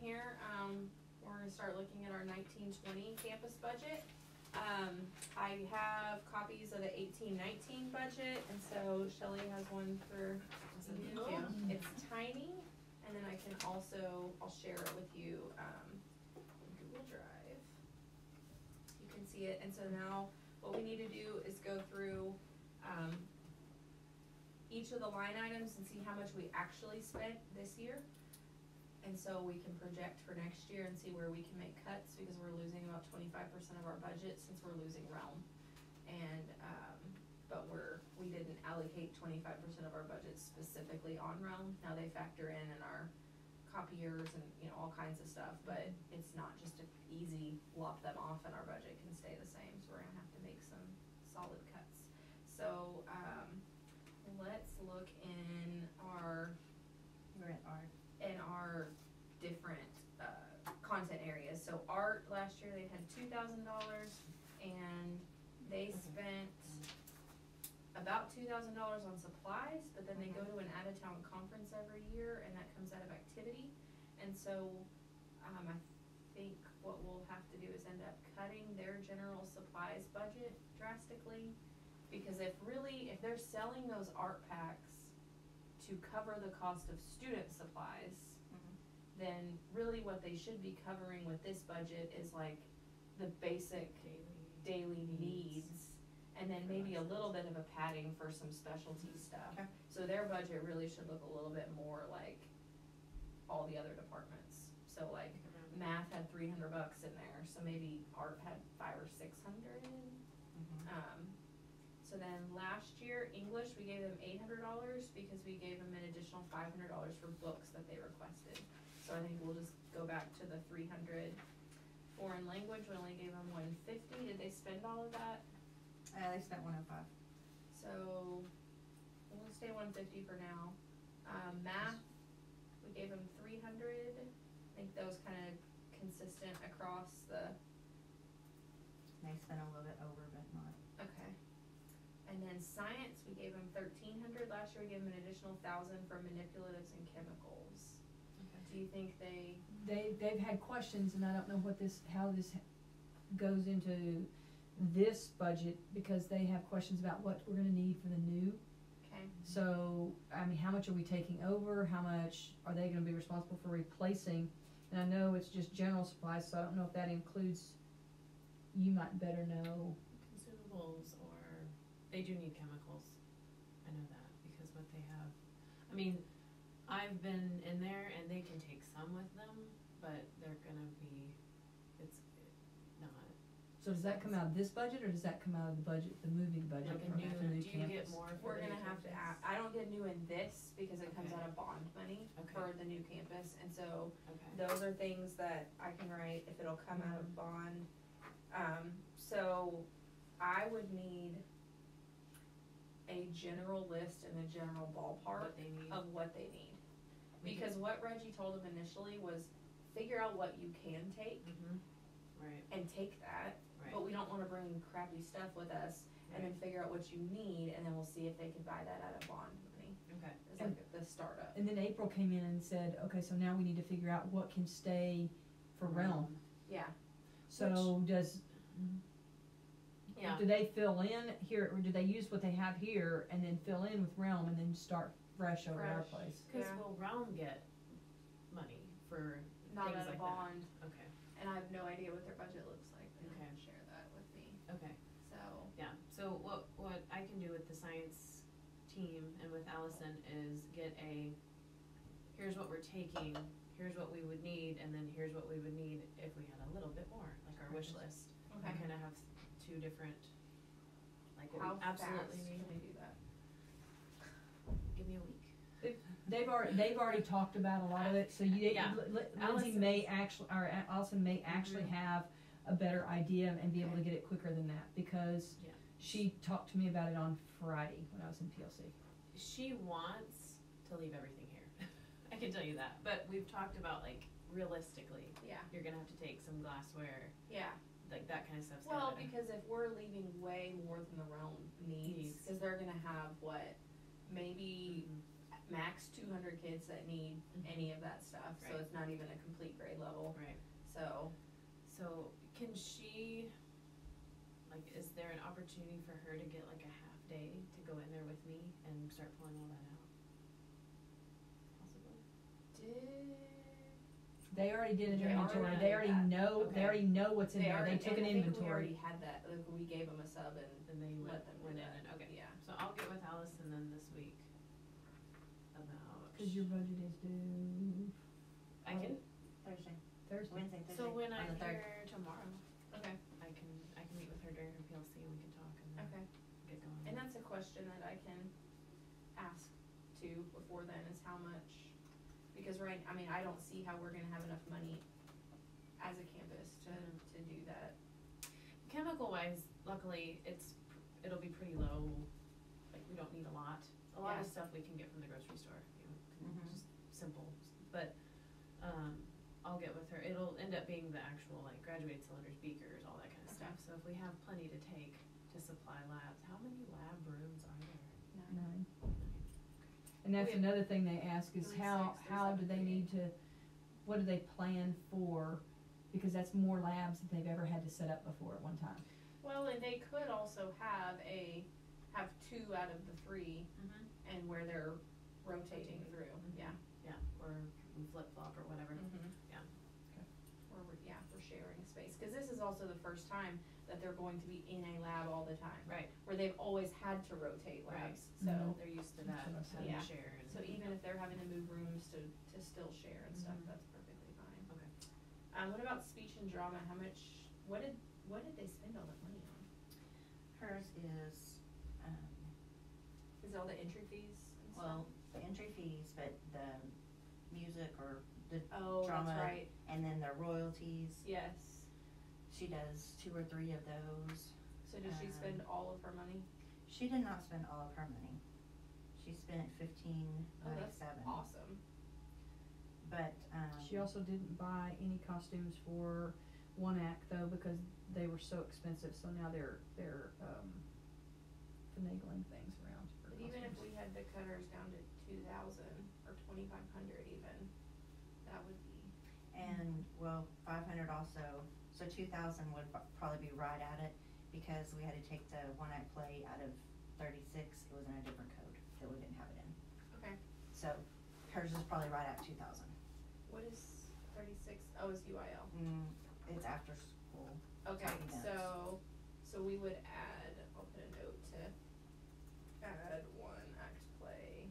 here, we're gonna start looking at our 1920 campus budget. I have copies of the 1819 budget, and so Shelley has one for you. It's tiny, and then I can also, I'll share it with you, in Google Drive. You can see it, and so now what we need to do is go through, each of the line items and see how much we actually spent this year. And so we can project for next year and see where we can make cuts, because we're losing about 25% of our budget since we're losing Realm. And, but we didn't allocate 25% of our budget specifically on Realm. Now they factor in our copiers and, you know, all kinds of stuff, but it's not just an easy lop them off and our budget can stay the same. So we're gonna have to make some solid cuts. So, let's look in our different content areas. So art, last year they had $2,000, and they spent about $2,000 on supplies, but then they go to an out-of-town conference every year, and that comes out of activity. And so I think what we'll have to do is end up cutting their general supplies budget drastically, because if they're selling those art packs to cover the cost of student supplies, then really what they should be covering with this budget is like the basic daily needs, and then maybe a little bit of a padding for some specialty stuff. Okay. So their budget really should look a little bit more like all the other departments. So like math had $300 in there, so maybe art had $500 or $600. So then last year, English, we gave them $800 because we gave them an additional $500 for books that they requested. So I think we'll just go back to the 300. Foreign language, we only gave them 150. Did they spend all of that? They spent 105. So we'll stay 150 for now. Math, we gave them 300. I think that was kind of consistent across the. They spent a little bit over, but not. Okay. And then science, we gave them 1,300. Last year we gave them an additional 1,000 for manipulatives and chemicals. Okay. Do you think they've had questions, and I don't know how this goes into this budget, because they have questions about what we're gonna need for the new. Okay. So, I mean, how much are we taking over? How much are they gonna be responsible for replacing? And I know it's just general supplies, so I don't know if that includes, you might better know. Consumables, or they do need chemicals. I know that, because what they have, I mean, I've been in there and they can take some with them, but they're gonna be, it's not. So does that come out of this budget, or does that come out of the budget, the moving budget? Like for the new do you campus? get more? We're gonna have to add, I don't get new in this because it comes out of bond money for the new campus, and so those are things that I can write if it'll come out of bond. So I would need a general list and a general ballpark of what they need. Because what Reggie told them initially was figure out what you can take, and take that, but we don't want to bring crappy stuff with us, and then figure out what you need, and then we'll see if they could buy that out of bond money. Okay. It's like the startup. And then April came in and said, okay, so now we need to figure out what can stay for Realm. Yeah. So do they fill in here, or do they use what they have here and then fill in with Realm and then start fresh over our place? Because will Realm get money for not things out of like bond? That? Okay. And I have no idea what their budget looks like. They don't share that with me. Okay. So yeah. So what I can do with the science team and with Allison is get here's what we're taking, here's what we would need, and then here's what we would need if we had a little bit more, like our wish list. Okay. I kind of have two different, like what how we absolutely fast need. can we do that? Give me a week. They've already talked about a lot of it, so Allison may actually have a better idea and be able to get it quicker than that, because she talked to me about it on Friday when I was in PLC. She wants to leave everything here. I can tell you that, but we've talked about, like, realistically, you're gonna have to take some glassware, like that kind of stuff. Well, because if we're leaving way more than the Realm needs, because they're gonna have maybe max 200 kids that need any of that stuff, so Right. it's not even a complete grade level. Right. So, Can she, like, is there an opportunity for her to get like a half day to go in there with me and start pulling all that out? Possibly. They already did an They inventory, already they did already that. know, they Okay. already know what's in there, they took an and I think we inventory. already had that, like, we gave them a sub and And they let them do went in that. and, okay. Yeah. So I'll get with Allison then this week about. Cause your budget is due I can, Thursday, Thursday. Wednesday, Thursday, so when on I'm the 3rd. here tomorrow, Okay. I can meet with her during her PLC and we can talk and then Okay. get going. And that's a question that I can ask too before then, is how much, because I don't see how we're gonna have enough money as a campus to do that. Chemical wise, luckily, it'll be pretty low, like, we don't need a lot. A lot of Yeah. stuff we can get from the grocery store, Mhm. just simple, but, I'll get with her, it'll end up being the actual, like, graduated cylinders, beakers, all that kind of stuff. So if we have plenty to take to supply labs, how many lab rooms are there? 9. And that's We have another thing they ask is 3, how 6, do 7, they 3, need to, what do they plan for, because that's more labs than they've ever had to set up before at one time. Well, and they could also have 2 out of the 3 and where they're rotating through, yeah. Yeah, or we flip flop or whatever. Yeah. Or we're sharing space, cause this is also the first time that they're going to be in a lab all the time. Right. Where they've always had to rotate labs, Right. so, They're used to that, That's what I having said. to share and. so even if they're having to move rooms to still share and stuff, Mhm. that's perfectly fine. Okay. What about speech and drama, what did they spend all that money on? Hers is, Is it all the entry fees and stuff? well, the entry fees, but the music or the Oh, drama, that's right, and then the royalties, yes, she does 2 or 3 of those. so did she spend all of her money? She did not spend all of her money. She spent Oh, that's $15.97. awesome. But, She also didn't buy any costumes for one act though, because they were so expensive, so now they're finagling things around for But even if costumes. we had the cutters down to 2,000 or 2,500 even, that would be, and, well, 500 also, so 2,000 would probably be right at it, because we had to take the one act play out of 36, it was in a different code that we didn't have it in. okay, So hers is probably right at 2,000. what is 36, oh, it's UIL. It's after school. Okay, Events. so we would add, I'll put a note to add one act play,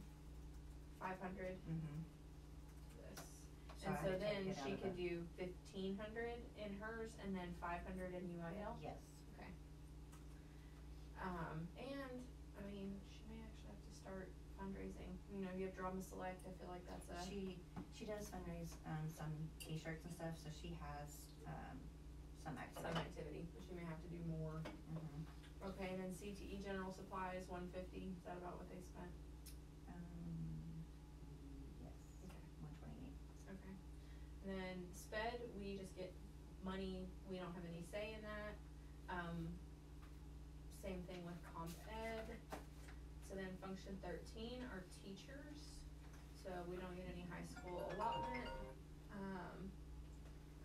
500 this. So And I so had to take then it out she of could the- do 1,500 in hers and then 500 in UIL? Yes. Okay. And, I mean, she may actually have to start fundraising, you know, you have Drama Select, I feel like that's a. She does fundraise, some t-shirts and stuff, so she has, some Some activity. activity, but she may have to do more. Okay, and then CTE general supplies, 150, is that about what they spent? Yes, Okay. 128. Okay. And then sped, we just get money, we don't have any say in that. Same thing with comp ed. So then function 13 are teachers, so we don't get any high school allotment.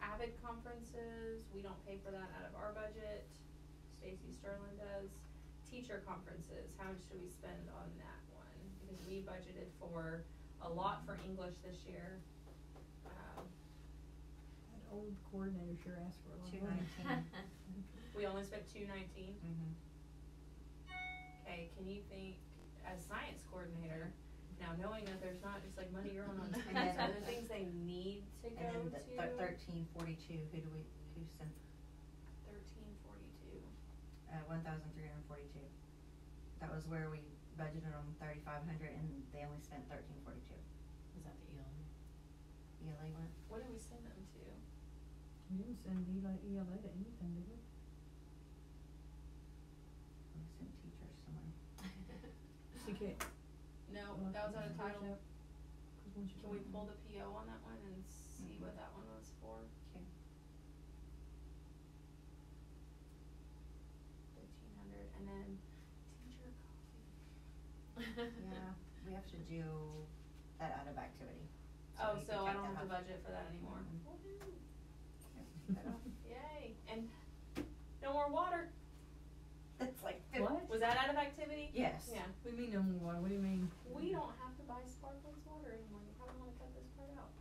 Avid conferences, we don't pay for that out of our budget, Stacy Sterling does. Teacher conferences, how much do we spend on that one? Because we budgeted for a lot for English this year. That old coordinator sure asked for a lot of money. 219. We only spent $219. Mm-hmm. Okay, can you think, as science coordinator, now knowing that there's not just like money going on, And then- are there things they need to go And to? then the 1342, who sent, 1342. 1,342. That was where we budgeted them 3,500 and they only spent 1342. Is that the ELA? ELA went? What did we send them to? We didn't send ELA to anything, did we? We sent teachers somewhere. CK. No, that was out of title. Yep. 'Cause once you Can we put it pull on- the PO on that one and see what that one was for? Okay. 1,500, and then teacher coffee. Yeah, we have to do that out of activity. Oh, we so can I don't take have to that off. budget for that anymore. That off. Yay, and no more water. That's like, What? Was that out of activity? yes. Yeah. What do you mean no more water? What do you mean? We don't have to buy sparkling water anymore. You probably wanna cut this part out.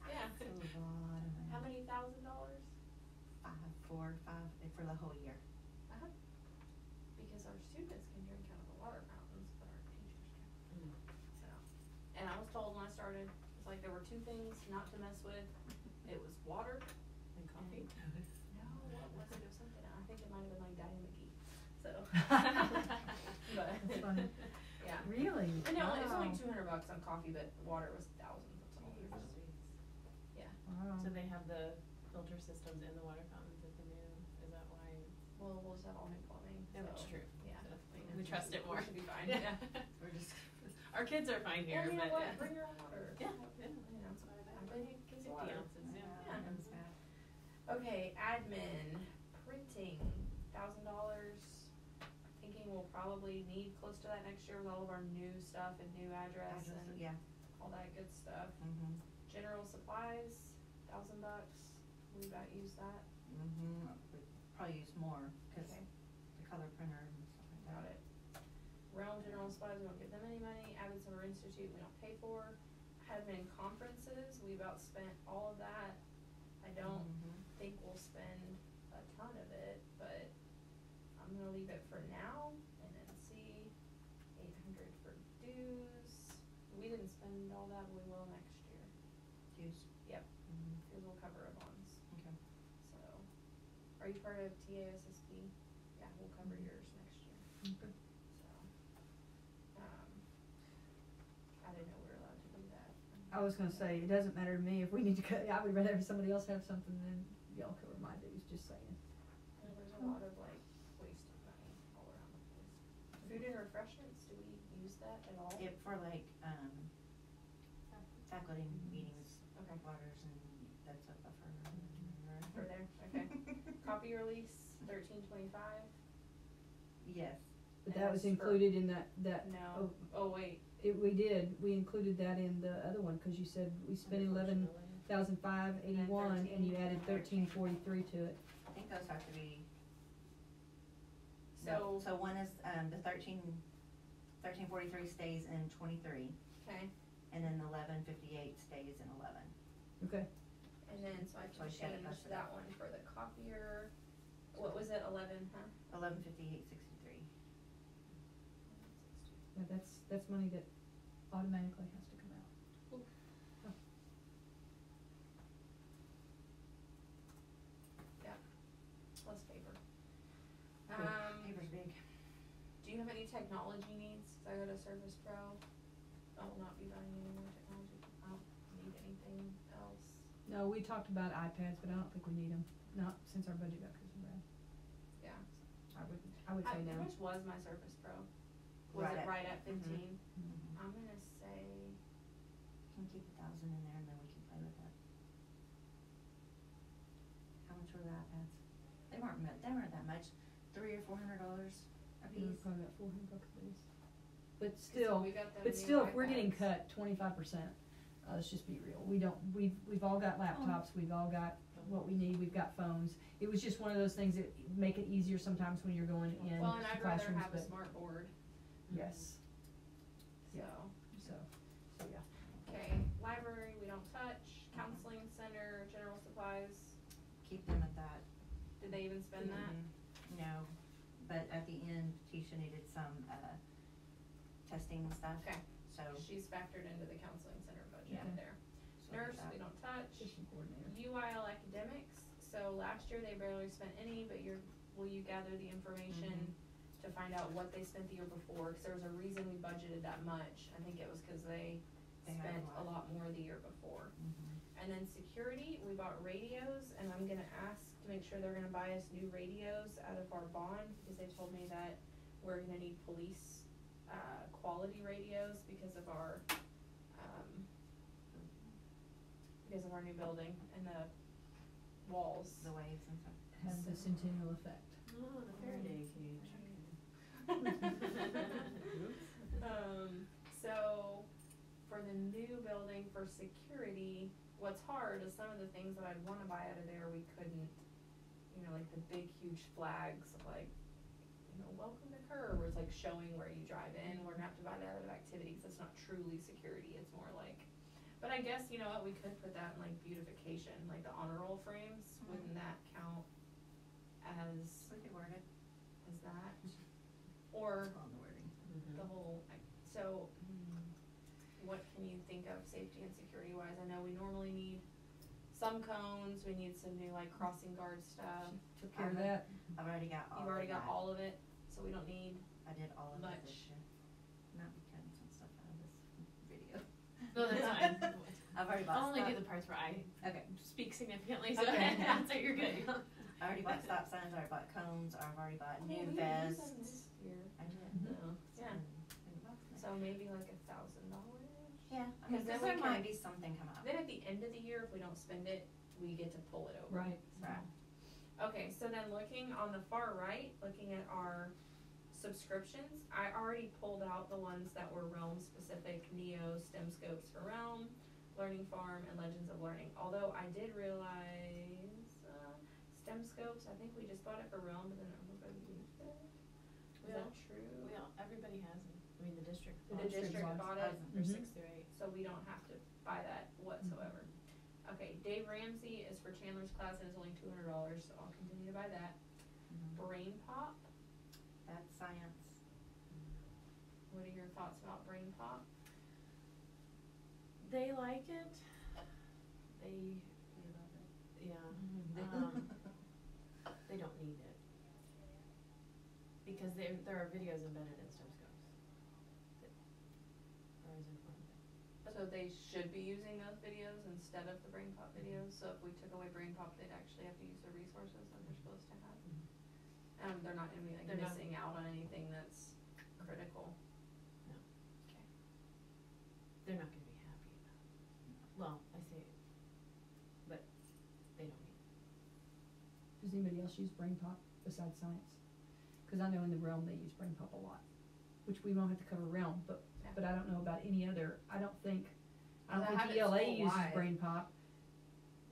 Yeah. That's a lot of money. How many $1,000? Four, five, for the whole year. Because our students can drink out of the water fountains, but our teachers can't. So, and I was told when I started, it's like there were two things not to mess with. It was water. And coffee. No, what was it? It was something, I think it might have been like Diane McGee, so. But, That's funny. yeah. Really? And no, it was only Wow. $200 on coffee, but water was thousands of dollars. Wow. So they have the filter systems in the water fountains at the new, is that why? Well, we'll just have all new plumbing, so. Yeah, that's true. Yeah. So We we trust it more. We should be fine, yeah. We're just, our kids are fine here, Well, you know but what, yeah. bring your own water. Yeah, You know, I'm gonna get kids 50 water. ounces, yeah. Yeah. That's bad. Okay, admin, printing, $1,000. Thinking we'll probably need close to that next year with all of our new stuff and new address and Yeah. all that good stuff. Mm-hmm. General supplies, $1,000. We about used that. Mm-hmm. Probably use more, cause Okay. the color printer and stuff like that. Got it. Realm General Supplies, we don't give them any money. Avid Summer Institute, we don't pay for. Admin conferences, we about spent all of that. I don't Mhm. think we'll spend a ton of it, but I'm gonna leave it for now and then see. 800 for dues. We didn't spend all that, but we will next year. Dues. Yep. Mhm. Cause we'll cover our bonds. Okay. So, are you part of TASSP? Yeah, we'll cover yours next year. Okay. So, I didn't know we were allowed to do that. I was gonna say, it doesn't matter to me if we need to cut, I would rather have somebody else have something than y'all cover my dues, just saying. Well, there's a lot of like wasted money all around the place. Food and refreshments, do we use that at all? If for like, faculty meetings, Okay. waters and that's a buffer. For there, okay. Copy release, $13.25. Yes. But And that was that's for- included in that, No, oh wait, we included that in the other one, cause you said we spent $11,581 and you added $13.43 to it. I think those have to be. so, No, so one is, the 1343 stays in 23, okay, and then 1158 stays in 11. Okay. and then, so I So can I should have change busted that it. one for the copier. What was it, 11, huh? 1158.63. Yeah, that's money that automatically has to come out. Less paper. Paper's big. Do you have any technology needs? 'Cause I go to Surface Pro. I will not be buying any more technology. I don't need anything else. No, we talked about iPads, but I don't think we need them, not since our budget got cut and bad. Yeah. I would say How no. much was my Surface Pro? Was Right it at- right at 15? Mm-hmm. I'm gonna say, Can keep 1,000 in there and then we can play with it. How much were the iPads? They weren't that much, $300 or $400 a It was piece. probably about 400 bucks a piece. But 'cause still, we got them but new still, if we're getting iPads. cut 25%, let's just be real. We've all got laptops, we've all got what we need, we've got phones. It was just one of those things that make it easier sometimes when you're going in Well, and I'd rather classrooms, have a but smart board, yes, so. so yeah. Okay, library, we don't touch. Counseling center, general supplies, Keep them at that. did they even spend that? No, but at the end, Tisha needed some, testing and stuff. Okay. So, She's factored into the counseling center budget Yeah. there. so Nurse, that. we don't touch. Assistant coordinator. UIL academics, so last year they barely spent any, but will you gather the information to find out what they spent the year before? Cause there was a reason we budgeted that much. I think it was cause they They had a spent a lot. lot more the year before. Mhm. And then security, we bought radios, and I'm gonna ask to make sure they're gonna buy us new radios out of our bond, because they told me that we're gonna need police, quality radios because of our new building and the walls. The waves and stuff. Have the centennial effect. Oh, the Faraday cage. So for security, what's hard is some of the things that I'd wanna buy out of there, we couldn't, you know, like the big huge flags of like, you know, welcome to Kerr, where it's like showing where you drive in, we're gonna have to buy that out of activities, that's not truly security, it's more like, but I guess, you know what, we could put that in like beautification, like the honor roll frames, wouldn't that count as, We could word it. as that? Or On the wording. the whole, so, what can you think of safety and security wise? I know we normally need some cones, we need some new like crossing guard stuff. Took care of that. I've already got all You've already of got that. all of it, so we don't need, I did all of it much. this year. Not me cutting some stuff out of this video. No, that's fine. I've already bought I'll only do stop- the parts where I Okay. speak significantly, so Okay. so you're good. I already bought stop signs, I already bought cones, I've already bought oh, new we didn't use them vests. this year. I did. No, yeah, so maybe like $1,000? Yeah, I mean, 'Cause then cause there we might can- be something come up. Then at the end of the year, if we don't spend it, we get to pull it over. Right. Right. Okay, so then looking on the far right, looking at our subscriptions, I already pulled out the ones that were Realm specific, Neo, STEM Scopes for Realm, Learning Farm, and Legends of Learning. Although I did realize, STEM Scopes, I think we just bought it for Realm, but then everybody used it. Is that true? Everybody has it. I mean, the district. The bought it. district bought it, For Mhm. 6 through 8. so we don't have to buy that whatsoever. Okay, Dave Ramsey is for Chandler's class and it's only $200, so I'll continue to buy that. Brain Pop, That's science. what are your thoughts about Brain Pop? They like it. They, We love it. yeah. They don't need it. Because there are videos embedded in STEM scopes that are as informative. So they should be using those videos instead of the Brain Pop videos, so if we took away Brain Pop, they'd actually have to use the resources that they're supposed to have. They're not gonna be like They're not- missing out on anything that's critical. No. Okay. They're not gonna be happy about it. Well, I say, but they don't need it. Does anybody else use Brain Pop besides science? Cause I know in the Realm they use Brain Pop a lot, which we won't have to cover Realm, but I don't know about any other, I don't think Well, they have it ELA uses school-wide. Brain Pop.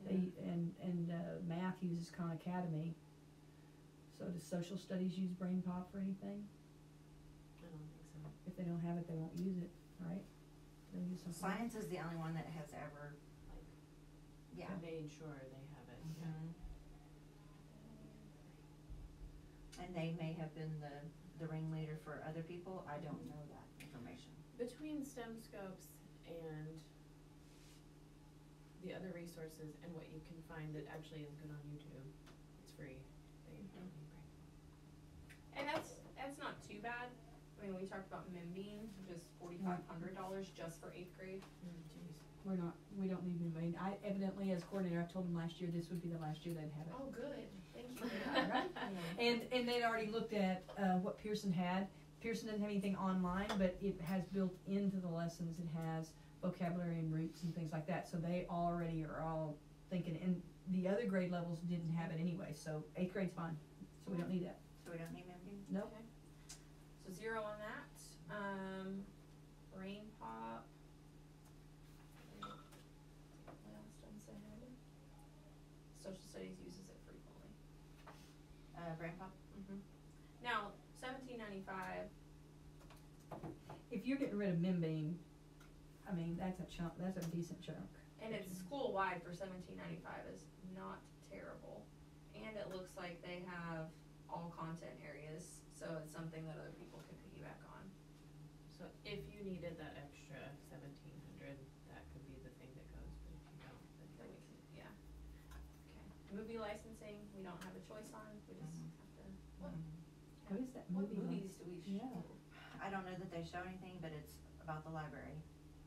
They, and math uses Khan Academy. So does social studies use Brain Pop for anything? I don't think so. If they don't have it, they won't use it, right? They'll use something. Science is the only one that has ever, Like, yeah. made sure they have it. Mhm. And they may have been the ringleader for other people, I don't know that information. Between STEM scopes and the other resources and what you can find that actually is good on YouTube, it's free. They don't need Brain Pop. And that's not too bad. I mean, we talked about Membean, just $4,500 just for 8th grade. Jeez. We don't need anybody, I evidently as coordinator, I told them last year this would be the last year they'd have it. Oh, good, thank you for that. Right? And they'd already looked at, what Pearson had. Pearson doesn't have anything online, but it has built into the lessons, it has vocabulary and roots and things like that, so they already are all thinking, and the other grade levels didn't have it anyway, so 8th grade's fine, so we don't need that. So we don't need Membean? Nope. Okay. So 0 on that. Brain Pop. What else did I say? Social studies uses it frequently. Brain Pop? Now, $17.95. If you're getting rid of Membean, I mean, that's a chunk, that's a decent chunk. And it's school-wide for $17.95 is not terrible. And it looks like they have all content areas, so it's something that other people can piggyback on. So if you needed that extra 1,700, that could be the thing that goes, but if you don't, Then we can, yeah. Okay. Movie licensing, we don't have a choice on, we just have to, what What is that what movie? movies do we show? Yeah. I don't know that they show anything, but it's about the library.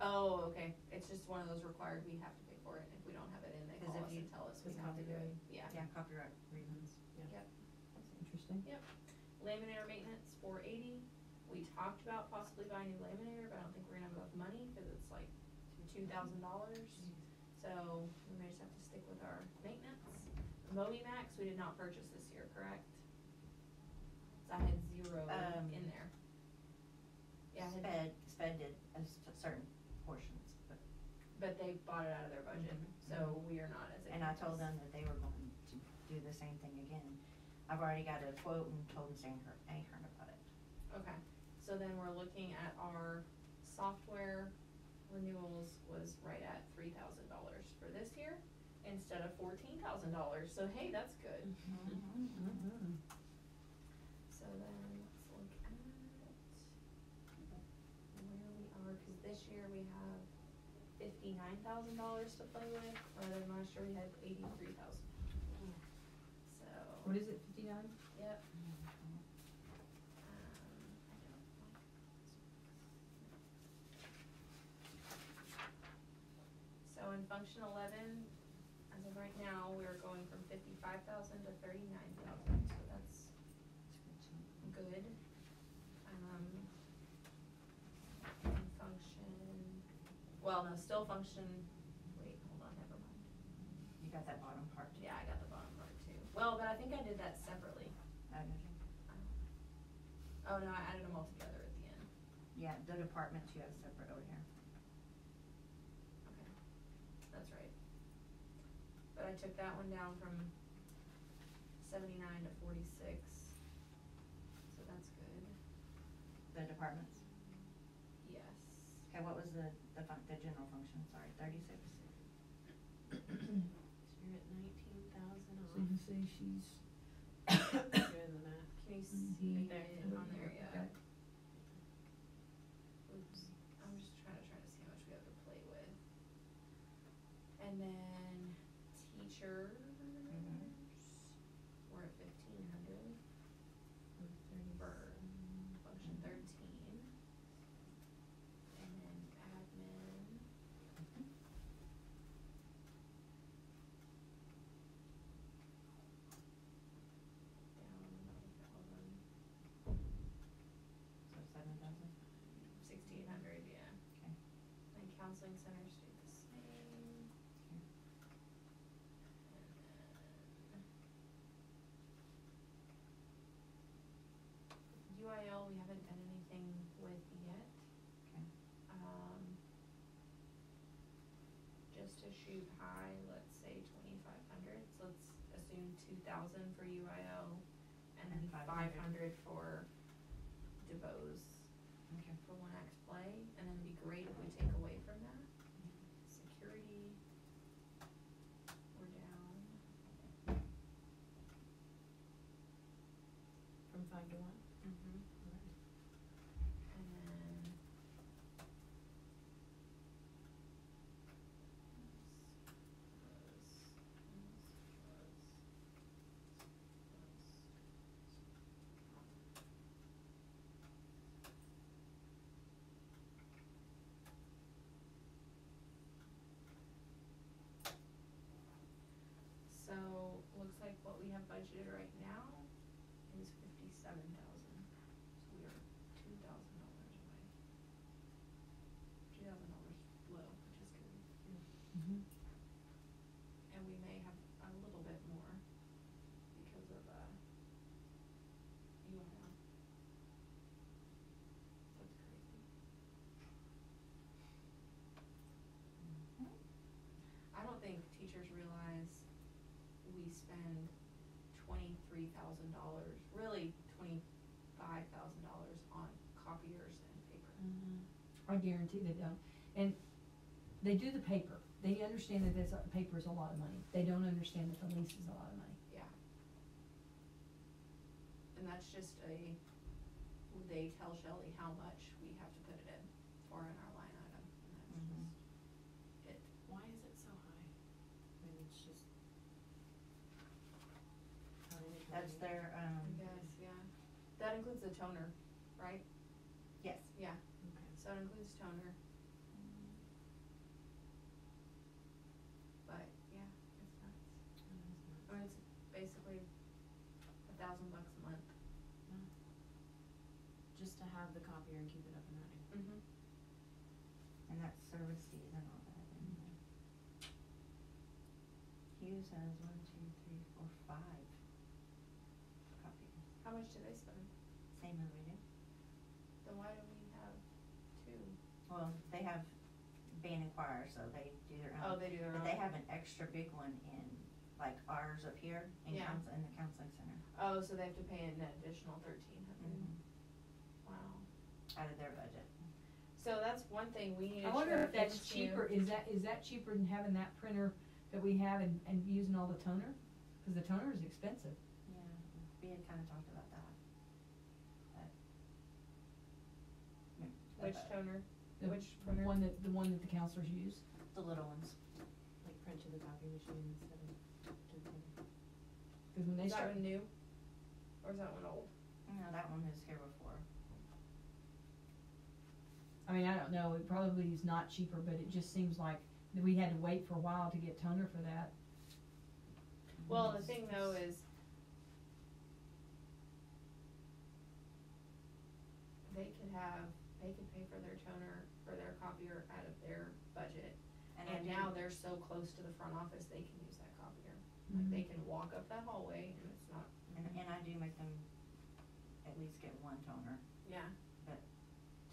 Oh, okay, it's just one of those required, we have to pay for it, if we don't have it in, they 'Cause call if us you- and tell us we it's have to do it, copyright. yeah. Yeah, copyright reasons. That's interesting. Laminator maintenance, $480, we talked about possibly buying a new laminator, but I don't think we're gonna have enough money, cause it's like $2,000, so we may just have to stick with our maintenance. Mobimax, we did not purchase this year, correct? 'Cause I had 0 in there. Yeah, I had, Sped did certain portions, but but they I told them that they were going to do the same thing again. I've already got a quote and told them saying ain't heard about it. Okay, so then we're looking at our software renewals was right at $3,000 for this year instead of $14,000, so hey, that's good. Mm-hmm. So then, let's look at where we are, cause this year we have $59,000 to play with, rather than last year we had 83,000. So. What is it, 59? Yep. So in function 11, as of right now, we're going from 55,000 to 39,000, so that's good. In function, well, no, still function, wait, hold on, never mind. You got that bottom part too. Yeah, I got the bottom part too. Well, but I think I did that separately. Oh no, I added them all together at the end. Yeah, the departments you have separate over here. Okay, that's right. But I took that one down from 79 to 46, so that's good. The departments. Yes. Okay, what was the general function, sorry, 36? So you're at 19,000 off. So you can see she's. Doing the math. Can you see Right there. it on there? Yeah. Okay. Oops. I'm just trying to see how much we have to play with. And then teachers, we're at 1,500 for function 13. And then admin. So 7,000? 1,600, yeah. Okay. And counseling center stayed the same. And then UIL, we haven't done anything with yet. Okay. Just to shoot high, let's say 2,500, so let's assume 2,000 for UIL, and then 500 for DeBose. Okay. For 1X play, and then it'd be great if we take away from that. Security, we're down. From 5 to 1? Mm-hmm. And then. So, looks like what we have budgeted right now is 57,000, so we are $2,000 away. $2,000 low, which is good. Mm-hmm. And we may have a little bit more because of, UIL. That's crazy. I don't think teachers realize we spend $23,000, really $25,000 on copiers and paper. I guarantee they don't. And they do the paper. They understand that paper is a lot of money. They don't understand that the lease is a lot of money. Yeah. And that's just they tell Shelley how much we have to put it in for in our line item, and that's just it. Why is it so high? I mean, it's just. That's their, I guess, yeah. That includes the toner, right? yes. Yeah, Okay. so it includes toner. But, yeah, it's nuts. I mean, it's basically $1,000 a month. Just to have the copier and keep it up and running. Mm-hmm. And that's service fees and all that in there. Hughes has 1, 2, 3, 4, 5 copies. How much do they spend? Same as we do. Then why do we have 2? Well, they have band and choir, so they do their own. Oh, they do their own. But they have an extra big one in like ours up here in Yeah. in the counseling center. Oh, so they have to pay an additional 1,300. Wow. Out of their budget. So that's one thing we need to I wonder if check that's into. cheaper, is that cheaper than having that printer that we have and using all the toner? Cause the toner is expensive. Yeah, we had kinda talked about that. Which toner? The Which printer? the one that the counselors use. The little ones. Like print to the copy machine instead of to the. Cause when they Is that start, one new? Or is that one old? No, that one was here before. I mean, I don't know, it probably is not cheaper, but it just seems like that we had to wait for a while to get toner for that. Well, the thing though is, they could pay for their toner, for their copier out of their budget. I And do- now they're so close to the front office, they can use that copier. Like, they can walk up that hallway and it's not, And I do make them at least get one toner, yeah,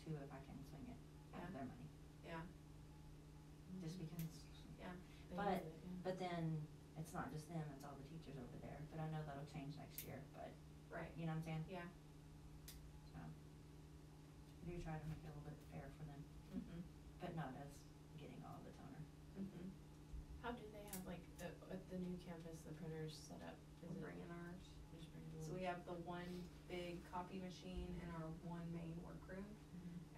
two if I can swing it out of their money. yeah. Just because, They But- use it, yeah. but then it's not just them, it's all the teachers over there, but I know that'll change next year, but Right, you know what I'm saying? yeah. So, I do try to make it a little bit fair for them, Mm-hmm, but not us getting all the toner. mm-hmm. How do they have like, at the new campus, the printers set up? Is We'll it bring in ours. just bring it So we have the one big copy machine in our one main workroom,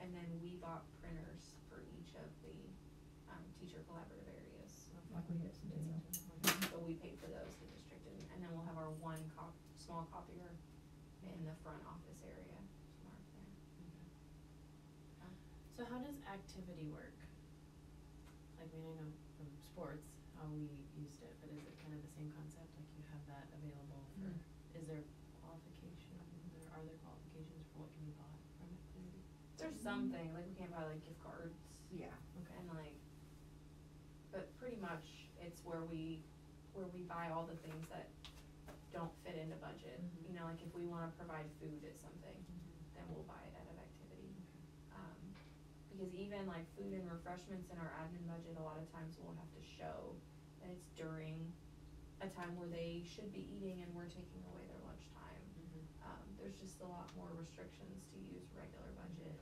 and then we bought printers for each of the, teacher collaborative areas. Like we had some deal. So we pay for those, the district, and then we'll have our one small copier in the front office area, marked there. So how does activity work? Like, I mean, I know from sports how we used it, but is it kind of the same concept, like you have that available for, is there qualifications, or are there qualifications for what can be bought from activity? There's something, like we can't buy like gift cards Yeah. Okay. and like, but pretty much it's where we buy all the things that don't fit into budget. Mhm. You know, like if we wanna provide food at something, then we'll buy it out of activity. Because even like food and refreshments in our admin budget, a lot of times we'll have to show that it's during a time where they should be eating and we're taking away their lunchtime. There's just a lot more restrictions to use regular budget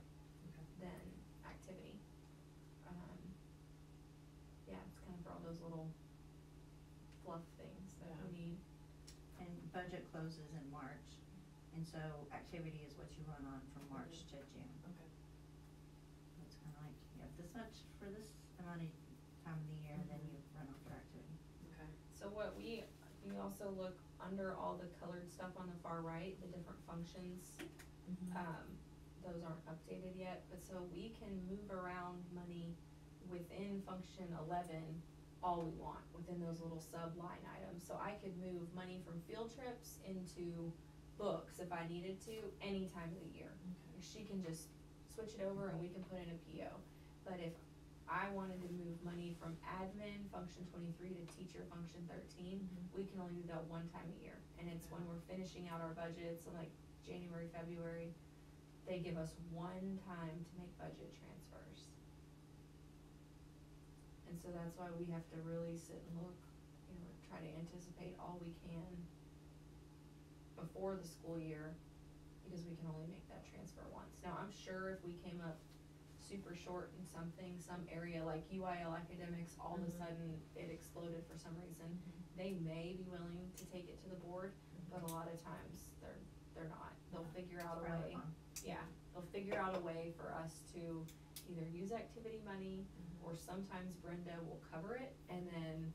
Okay. than activity. Yeah, it's kind of for all those little fluff things that we need. And budget closes in March, and so activity is what you run on from March to June. Okay. It's kinda like, you have this much for this amount of time of the year, and then you run off for activity. Okay. So what we also look under all the colored stuff on the far right, the different functions, those aren't updated yet, but so we can move around money within function 11 all we want, within those little sub line items. So I could move money from field trips into books if I needed to, any time of the year. Okay. She can just switch it over and we can put in a PO. But if I wanted to move money from admin, function 23 to teacher, function 13, we can only do that one time a year. And it's when we're finishing out our budgets, in like January, February, they give us one time to make budget transfers. And so that's why we have to really sit and look, you know, try to anticipate all we can before the school year, because we can only make that transfer once. Now, I'm sure if we came up super short in something, some area like UIL academics, all of a sudden it exploded for some reason, they may be willing to take it to the board, but a lot of times they're not. They'll figure out a way, they'll figure out a way for us to either use activity money, or sometimes Brenda will cover it and then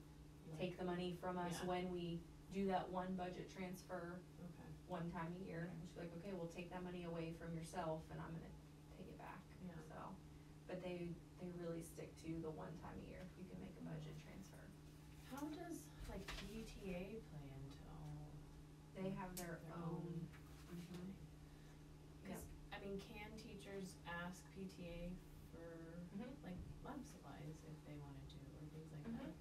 take the money from us when we do that one budget transfer Okay. one time a year. And she's like, okay, we'll take that money away from yourself and I'm gonna take it back. Yeah. So, but they really stick to the one time a year, you can make a budget transfer. How does like PTA play into all? They have their own. thing? Yep. 'Cause, I mean, can teachers ask PTA for like lab supplies if they wanted to, or things like that?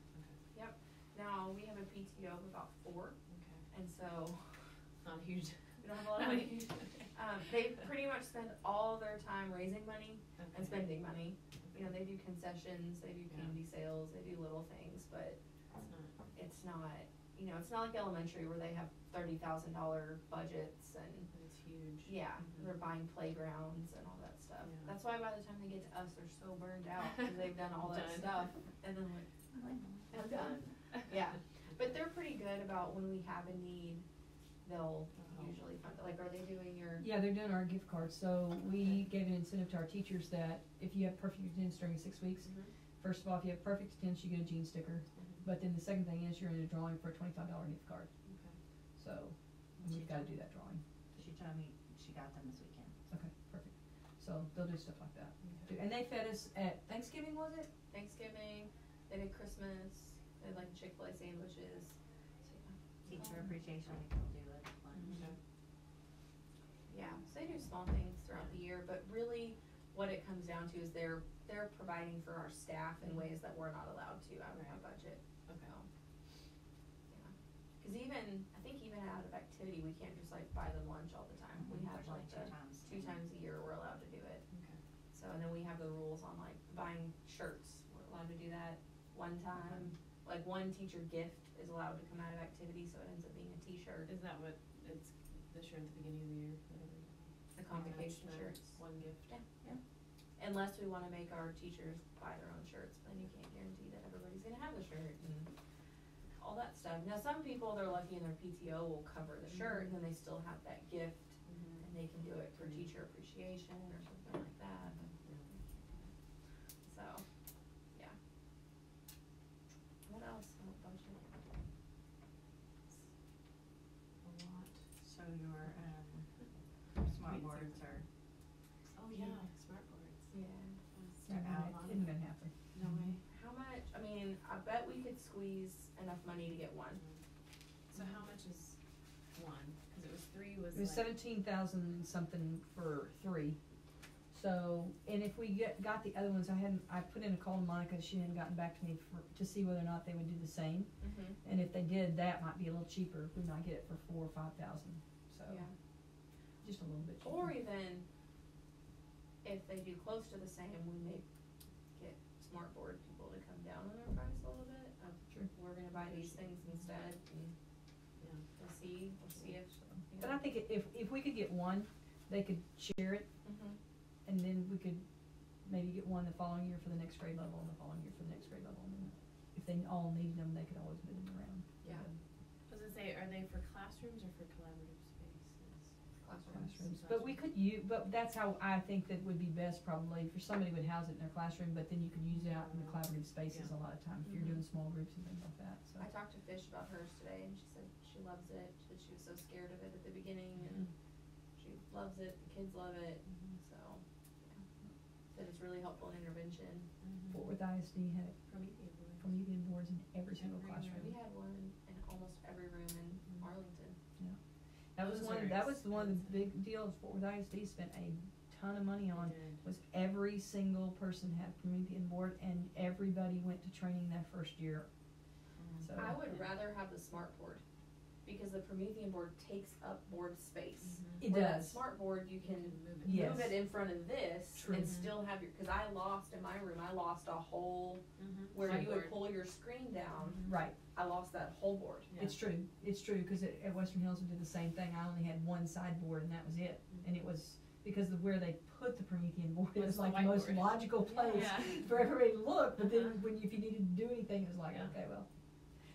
Okay. Now, we have a PTO of about 4, Okay. and so Not huge. we don't have a lot of money. They pretty much spend all their time raising money and spending money. You know, they do concessions, they do candy sales, they do little things, but It's not. it's not you know, it's not like elementary where they have $30,000 budgets and, It's huge. yeah, they're buying playgrounds and all that stuff. Yeah. That's why by the time they get to us, they're so burned out, cause they've done all that Done. stuff, and then like, I'm done. Yeah. But they're pretty good about when we have a need, they'll usually fund it. Like, are they doing your? Yeah, they're doing our gift cards, so we gave an incentive to our teachers that if you have perfect attendance during 6 weeks, first of all, if you have perfect attendance, you get a jean sticker, but then the second thing is you're in a drawing for a $25 gift card, Okay. so we've gotta do that drawing. She told me she got them this weekend. Okay, perfect, so they'll do stuff like that. Okay. And they fed us at Thanksgiving, was it? Thanksgiving, they did Christmas, they had like Chick-fil-A sandwiches, so Teacher appreciation week will do it lunch. Okay. yeah, so they do small things throughout the year, but really what it comes down to is they're providing for our staff in ways that we're not allowed to out of our budget, Okay. so. Yeah, cause even, I think even out of activity, we can't just like buy them lunch all the time, we have There's like only 2 times. 2 times a year we're allowed to do it. Okay. So, and then we have the rules on like buying shirts, we're allowed to do that one time, like one teacher gift is allowed to come out of activity, so it ends up being a t-shirt, Is that what it's this year at the beginning of the year? Whatever. the convocation That's shirts. One gift. Unless we wanna make our teachers buy their own shirts, but then you can't guarantee that everybody's gonna have the shirt and all that stuff. Now, some people, they're lucky and their PTO will cover the shirt, and then they still have that gift, and they can do it for teacher appreciation or something like that, but so, yeah. What else about budget? A lot. So your, smart boards are, Oh, yeah, smart boards. Yeah. They're out. It isn't gonna happen. No way. How much, I mean, I bet we could squeeze enough money to get one. So how much is one? Cause it was 3 was It was like. 17,000 something for 3. So, and if we got the other ones, I put in a call to Monica, she hadn't gotten back to me to see whether or not they would do the same. And if they did, that might be a little cheaper, we might get it for 4,000 or 5,000, so, Yeah. just a little bit cheaper. Or even, if they do close to the same, we may get smart board people to come down on our price a little bit. True. We're gonna buy these things instead, and Yeah. we'll see if, you But know. I think if we could get one, they could share it, and then we could maybe get one the following year for the next grade level, and the following year for the next grade level, and then if they all needed them, they could always move them around. Yeah. I was gonna say, are they for classrooms or for collaborative spaces? Classrooms, but we could but that's how I think that would be best probably, for somebody would house it in their classroom, but then you could use it out in the collaborative spaces a lot of times, if you're doing small groups and things like that, so. I talked to Fish about hers today, and she said she loves it, that she was so scared of it at the beginning, and she loves it, the kids love it, so, yeah. Said it's really helpful in intervention. Fort Worth ISD had Promethean boards in every single Every classroom. We had one in almost every room in Arlington. That was Those one, are that was one of the expensive. big deals Fort Worth ISD spent a ton of money on, They did. was every single person had Promethean board, and everybody went to training that first year, so. I would rather have the smart board, because the Promethean board takes up board space. It Where that does. smart board, you can move it. Yes. move it in front of this True. and still have your, cause I lost in my room, I lost a whole, where you would Whiteboard. pull your screen down, Right, I lost that whole board. Yeah. it's true, cause at Western Hills we did the same thing, I only had one sideboard and that was it, and it was, because of where they put the Promethean board, it Was was the like the most whiteboard. logical place Yeah. for everybody to look, but then Uh-huh. if you needed to do anything, it was like, Yeah. okay, well.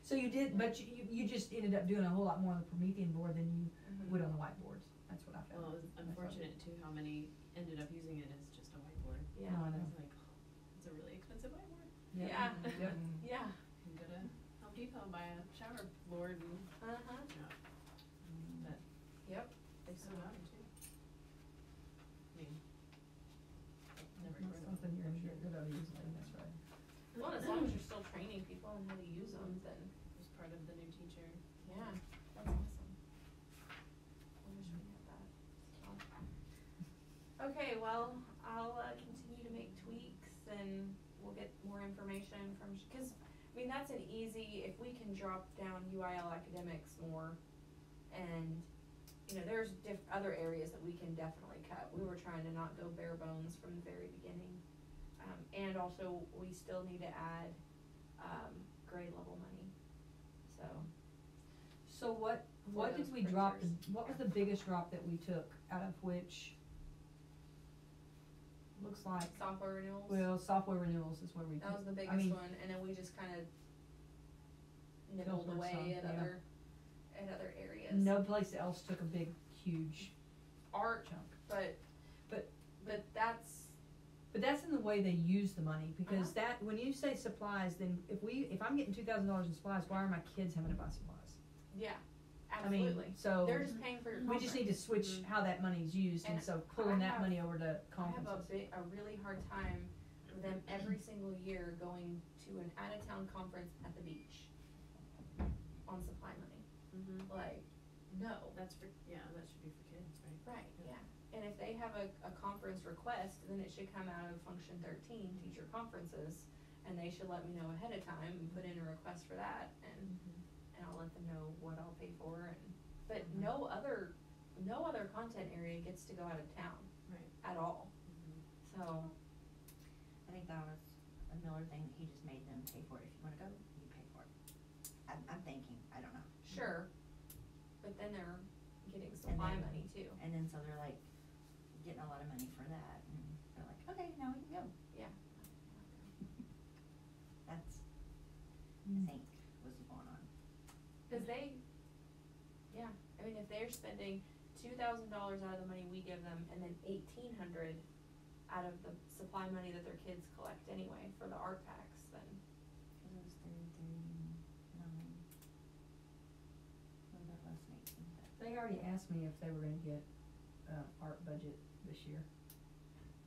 So you did, but you just ended up doing a whole lot more on the Promethean board than you would on the whiteboards, that's what I found. Well, it was unfortunate too how many ended up using it as just a whiteboard. Yeah. No, I I know. was like, oh, it's a really expensive whiteboard. Yep. Yeah. Yep. Yeah. You can go to Home Depot and buy a shower board and, Uh-huh. but Yep. they still got them too. I mean, never That's heard of something you're gonna them. get rid of easily, that's right. Well, as long as you're still training people on how to use them, then, It was part of the new teacher. yeah, that's awesome. I wish we had that. So. Okay, well, I'll, continue to make tweaks and we'll get more information from, cause, I mean, that's an easy, if we can drop down UIL academics more, and, you know, there's other areas that we can definitely cut. We were trying to not go bare bones from the very beginning. And also, we still need to add, grade level money, so, So what those did we drop, printers. what was the biggest drop that we took out of which? Looks like, Software renewals. well, software renewals is where we. That was the I biggest mean, one, and then we just kinda nibbled Filtered away some, at yeah. other areas. No place else took a big, huge Art, chunk. but that's, But that's in the way they use the money, because Uh-huh. that, when you say supplies, then if I'm getting $2,000 in supplies, why are my kids having to buy supplies? yeah, I mean, absolutely. so, They're just paying for your we conference. just need to switch how that money's used, and And so pulling that have- money over to I have conferences. a really hard time with them every single year going to an out-of-town conference at the beach on supply money. Mhm. Like, no. That should be for kids, right? Right, yeah. And if they have a conference request, then it should come out of Function 13, teacher conferences, and they should let me know ahead of time and put in a request for that, and I'll let them know what I'll pay for, but no other content area gets to go out of town. Right. At all, so, I think that was a Miller thing, he just made them pay for it. If you wanna go, you pay for it. I'm thinking, I don't know. sure, but then they're getting supply then- money too. And then so they're like, getting a lot of money for that, and they're like, okay, now we can go. Yeah. That's, Mm. I think, what's going on. Cause I mean, if they're spending $2,000 out of the money we give them, and then $1,800 out of the supply money that their kids collect anyway for the art packs, then. Cause it was 39, what about less than 18, but. They already asked me if they were gonna get, art budget this year,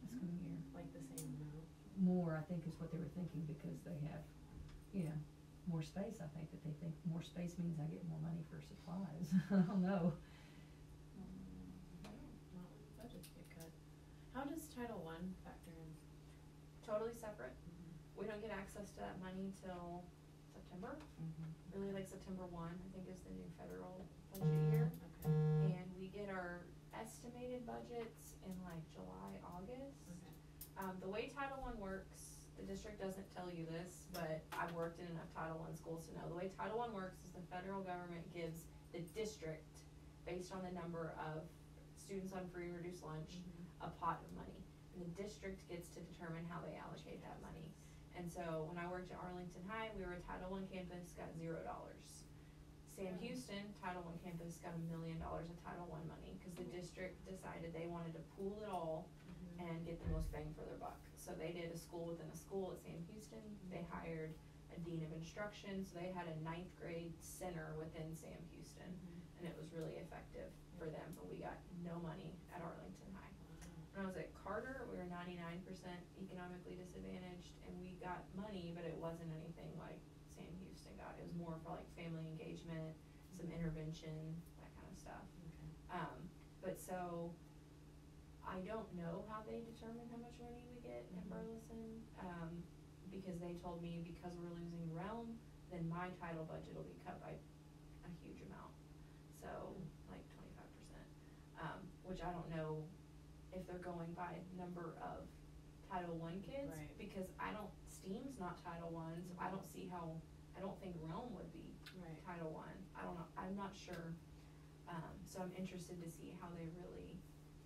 this coming year. Like the same amount. More, I think, is what they were thinking, because they have, more space. I think that they think more space means I get more money for supplies. I don't know. Not when budgets get cut. How does Title I factor in? Totally separate. We don't get access to that money till September, really like September 1, I think is the new federal budget year. Okay. And we get our estimated budgets in like July, August. Okay. The way Title I works, the district doesn't tell you this, but I've worked in enough Title I schools to know. The way Title I works is the federal government gives the district, based on the number of students on free or reduced lunch, a pot of money. And the district gets to determine how they allocate that money. And so when I worked at Arlington High, we were a Title I campus, got $0. Sam Houston, Title I campus, got $1 million of Title I money, cause the district decided they wanted to pool it all and get the most bang for their buck. So they did a school within a school at Sam Houston, they hired a dean of instruction, so they had a 9th grade center within Sam Houston, and it was really effective for them, but we got no money at Arlington High. When I was at Carter, we were 99% economically disadvantaged, and we got money, but it wasn't anything like Sam Houston got. It was more for like family engagement, some intervention, that kind of stuff. Okay. But so, I don't know how they determine how much money we get at Burleson, because they told me because we're losing Realm, then my title budget will be cut by a huge amount. So, like 25%, which I don't know if they're going by number of Title I kids, Right. because STEAM's not Title I, so I don't see how, I don't think Realm would be Right. Title I. I don't know, I'm not sure, so I'm interested to see how they really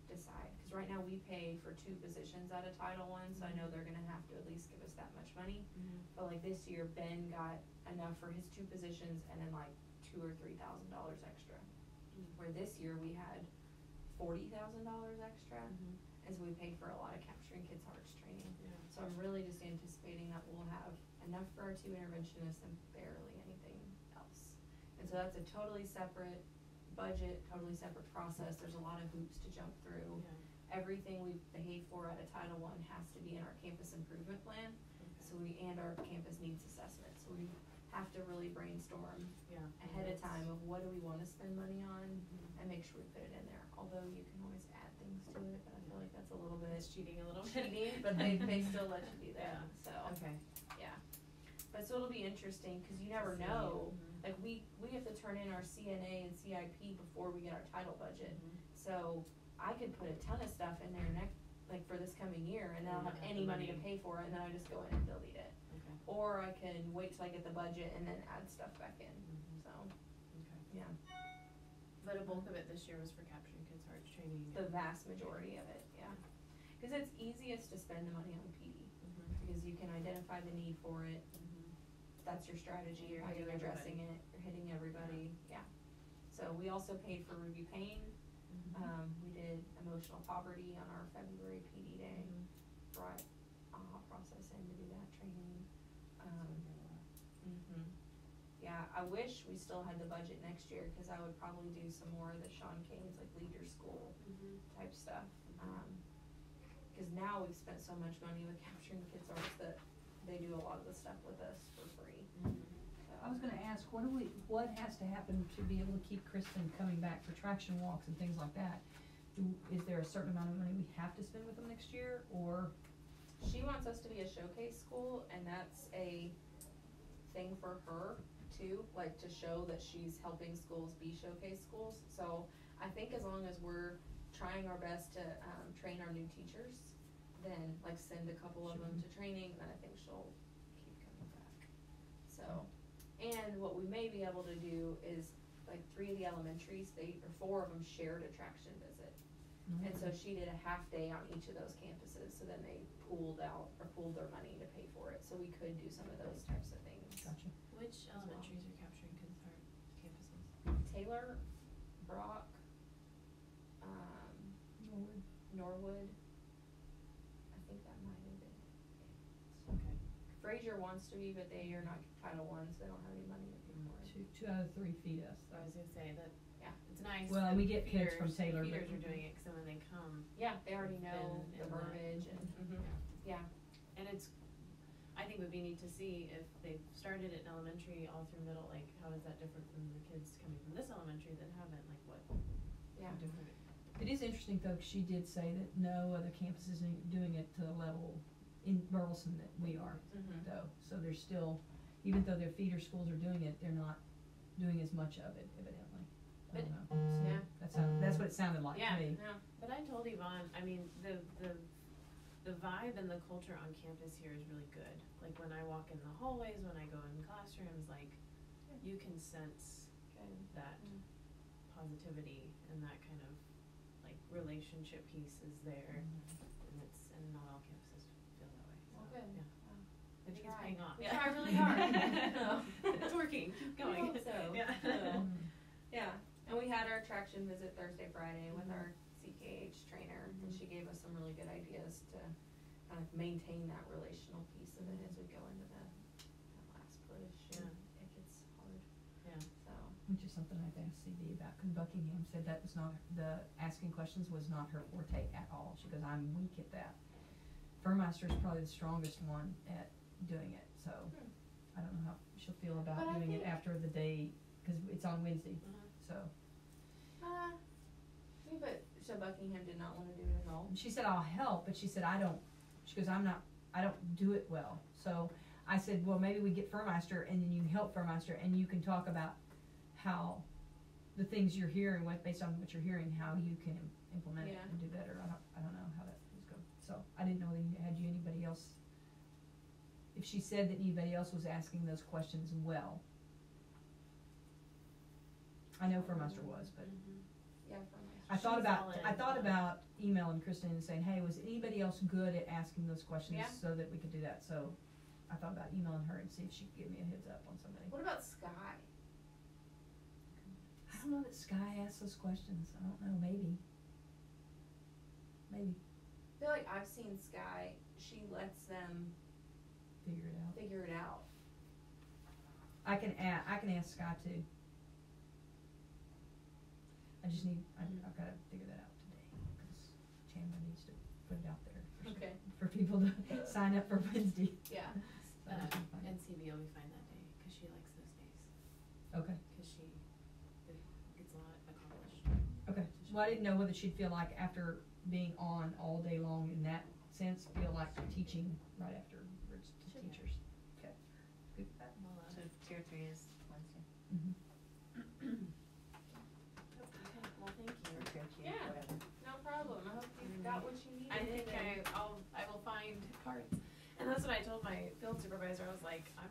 decide, cause right now we pay for 2 positions out of Title I, so I know they're gonna have to at least give us that much money. But like this year, Ben got enough for his 2 positions and then like $2,000 or $3,000 extra. Where this year we had $40,000 extra, and so we paid for a lot of Capturing Kids' Hearts training. Yeah. So I'm really just anticipating that we'll have enough for our 2 interventionists and barely anything else. And so that's a totally separate budget, totally separate process. There's a lot of hoops to jump through. Yeah. Everything we pay for out of Title I has to be in our campus improvement plan. So and our campus needs assessment. So we have to really brainstorm Yeah. ahead of time of what do we wanna spend money on and make sure we put it in there. Although you can always add things to it, but I feel like that's a little bit It's cheating a little bit. cheating, but they still let you do that, Yeah. so. Okay. Yeah, but so it'll be interesting, cause you never See. know, like we have to turn in our CNA and CIP before we get our title budget. So I could put a ton of stuff in there like for this coming year, and then I'll have any money to pay for it, and then I just go in and delete it. Okay. Or I can wait till I get the budget and then add stuff back in, so, Okay. But a bulk of it this year was for capturing kids' hearts training. The vast majority of it, yeah. Cause it's easiest to spend the money on PD, because you can identify the need for it, that's your strategy, You're how you're hitting addressing it, you're hitting everybody, yeah. So we also paid for Ruby Payne, we did emotional poverty on our February PD day, brought process in to do that training, yeah, I wish we still had the budget next year, cause I would probably do some more of the Sean Kane's, like leader school type stuff, cause now we've spent so much money with capturing kids' arts that they do a lot of the stuff with us for free. So. I was gonna ask, what has to happen to be able to keep Kristen coming back for traction walks and things like that? Is there a certain amount of money we have to spend with them next year, or? She wants us to be a showcase school, and that's a thing for her too, like to show that she's helping schools be showcase schools. So I think as long as we're trying our best to train our new teachers, then like send a couple of them to training, then I think she'll keep coming back. So, and what we may be able to do is like 3 of the elementaries, 4 of them shared a traction visit. And so she did a half day on each of those campuses, so then they pooled their money to pay for it, so we could do some of those types of things. Gotcha. Which elementaries are capturing kids' heart campuses? Taylor, Brock, Norwood, I think that might have been it. Okay. Frazier wants to be, but they are not Title I, so they don't have any money to pay for it. Two out of 3 feed us. I was gonna say that, Yeah. it's nice. Well, that we get kids from feeders Taylor, but- are doing it, so when they come, Yeah, they already know Been the in that. verbiage and, yeah. and it's, I think would be neat to see if they've started it in elementary all through middle, like how is that different from the kids coming from this elementary that haven't, like what? Yeah. Different. It is interesting though, 'cause she did say that no other campus is doing it to the level in Burleson that we are, though. So there's still, even though their feeder schools are doing it, they're not doing as much of it evidently. I don't know. So Yeah. that's what it sounded like Yeah, to me. yeah. But I told Yvonne, I mean, the vibe and the culture on campus here is really good. Like when I walk in the hallways, when I go in classrooms, like you can sense Good. that positivity and that kind of like relationship piece is there, and not all campuses feel that way. Well, So, good. yeah. Wow. I think it's try. paying off. We Yeah. try really hard. It's working. Keep We going. hope so. Yeah. So, yeah, and we had our traction visit Thursday, Friday with our CKH trainer, and she gave us some really good ideas to kind of maintain that relational piece of it as we go into that last push. And it gets hard. Yeah. So. Which is something I've asked CD about, cause Buckingham said that was not, the asking questions was not her forte at all. She goes, I'm weak at that. Furmaster's probably the strongest one at doing it, so I don't know how she'll feel about But I doing it think- after the day, cause it's on Wednesday, so. But so Buckingham did not want to do it at all. And she said, I'll help, but she said, I don't do it well. So I said, well, maybe we get Furmaster and then you help Furmaster and you can talk about how the things you're hearing, based on what you're hearing, how you can implement it Yeah. and do better. I don't know how that is going. So I didn't know that had you anybody else, if she said that anybody else was asking those questions well. I know Furmaster was, but Yeah, I thought solid. about emailing Kristen and saying, hey, was anybody else good at asking those questions Yeah. so that we could do that? So I thought about emailing her and see if she could give me a heads up on somebody. What about Sky? I don't know that Sky asks those questions. I don't know, maybe. I feel like I've seen Sky, she lets them Figure it out. figure it out. I can ask Sky too. I've gotta figure that out today, cause Chandler needs to put it out there Okay. for people to sign up for Wednesday. Yeah. So I just need to find it. NCB will be fine that day, cause she likes those days, Okay, cause she gets a lot accomplished. okay. Well, I didn't know whether she'd feel like after being on all day long in that sense, feel like teaching right afterwards to Sure. teachers. Okay. Good with that. So tier 3 is Wednesday. Mm-hmm. Okay, well, thank you. Or tier 2, Yeah. whatever. No problem. I hope you got what you needed. I think and- I will find cards. And that's what I told my field supervisor, I was like, I'm